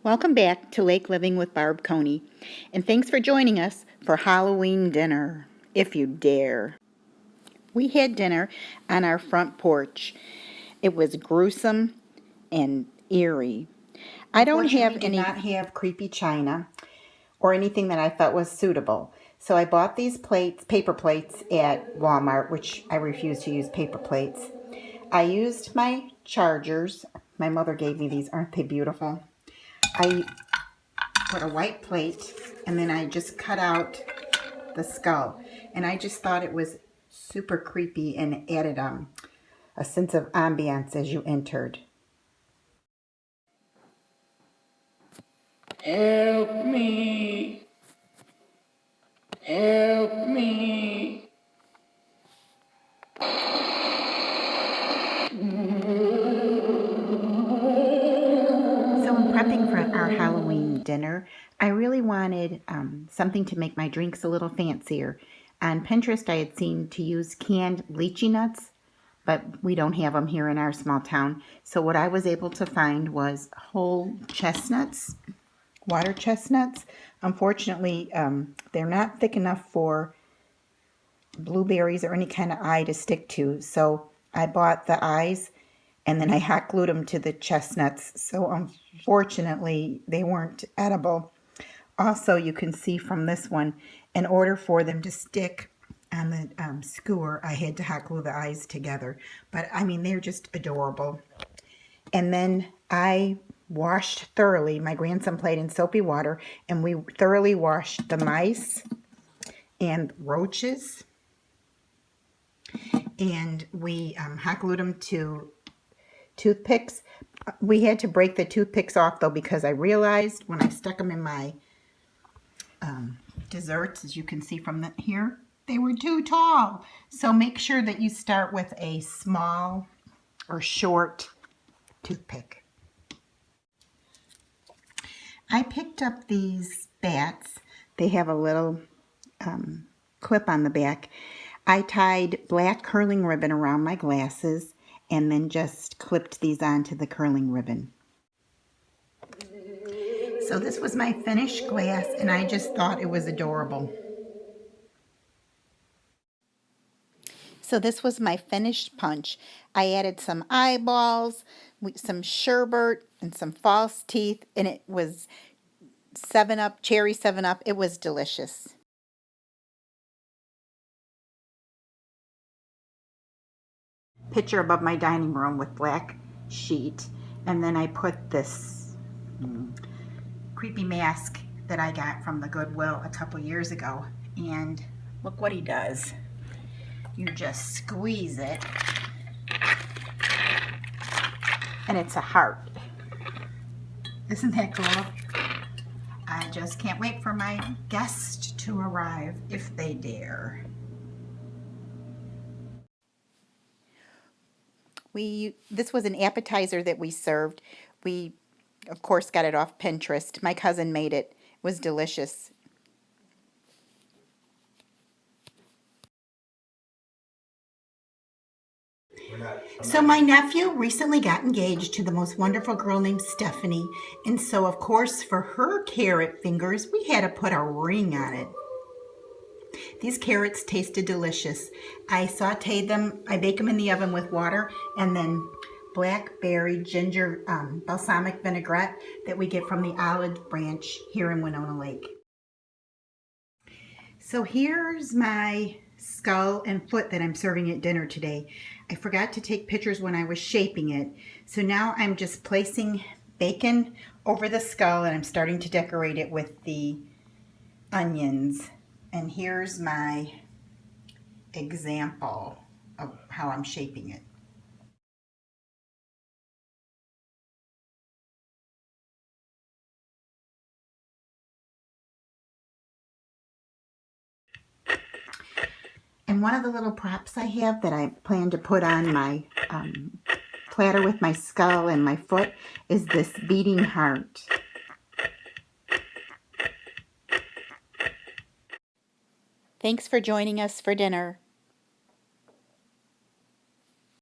Welcome back to Lake Living with Barb Coney, and thanks for joining us for Halloween dinner, if you dare. We had dinner on our front porch. It was gruesome and eerie. I don't have any... did not have creepy china or anything that I thought was suitable. So I bought these plates, paper plates at Walmart, which I refuse to use paper plates. I used my chargers. My mother gave me these. Aren't they beautiful? I put a white plate and then I just cut out the skull. And I just thought it was super creepy and added a sense of ambiance as you entered. Help me! Help me! So in prepping for our Halloween dinner, I really wanted something to make my drinks a little fancier. On Pinterest, I had seen to use canned lychee nuts, but we don't have them here in our small town. So what I was able to find was whole chestnuts, water chestnuts. Unfortunately, they're not thick enough for blueberries or any kind of eye to stick to. So I bought the eyes and then I hot glued them to the chestnuts. So unfortunately, they weren't edible. Also, you can see from this one, in order for them to stick on the skewer, I had to hot glue the eyes together. But I mean, they're just adorable. And then I washed thoroughly. My grandson played in soapy water, and we thoroughly washed the mice and roaches. And we hot glued them to toothpicks. We had to break the toothpicks off though, because I realized when I stuck them in my desserts, as you can see from here, they were too tall. So make sure that you start with a small or short toothpick. I picked up these bats. They have a little clip on the back. I tied black curling ribbon around my glasses and then just clipped these onto the curling ribbon. So this was my finished glass, and I just thought it was adorable. So this was my finished punch. I added some eyeballs, some sherbet, and some false teeth, and it was 7-Up, cherry 7-Up. It was delicious. Picture above my dining room with black sheet, and then I put this creepy mask that I got from the Goodwill a couple years ago, and look what he does. You just squeeze it and it's a heart. Isn't that cool? I just can't wait for my guests to arrive, if they dare. This was an appetizer that we served. We, of course, got it off Pinterest. My cousin made it. It was delicious. So my nephew recently got engaged to the most wonderful girl named Stephanie. And so, of course, for her carrot fingers, we had to put a ring on it. These carrots tasted delicious. I sauteed them, I bake them in the oven with water, and then blackberry ginger balsamic vinaigrette that we get from the olive branch here in Winona Lake. So here's my skull and foot that I'm serving at dinner today. I forgot to take pictures when I was shaping it. So now I'm just placing bacon over the skull and I'm starting to decorate it with the onions. And here's my example of how I'm shaping it. And one of the little props I have that I plan to put on my platter with my skull and my foot is this beating heart. Thanks for joining us for dinner.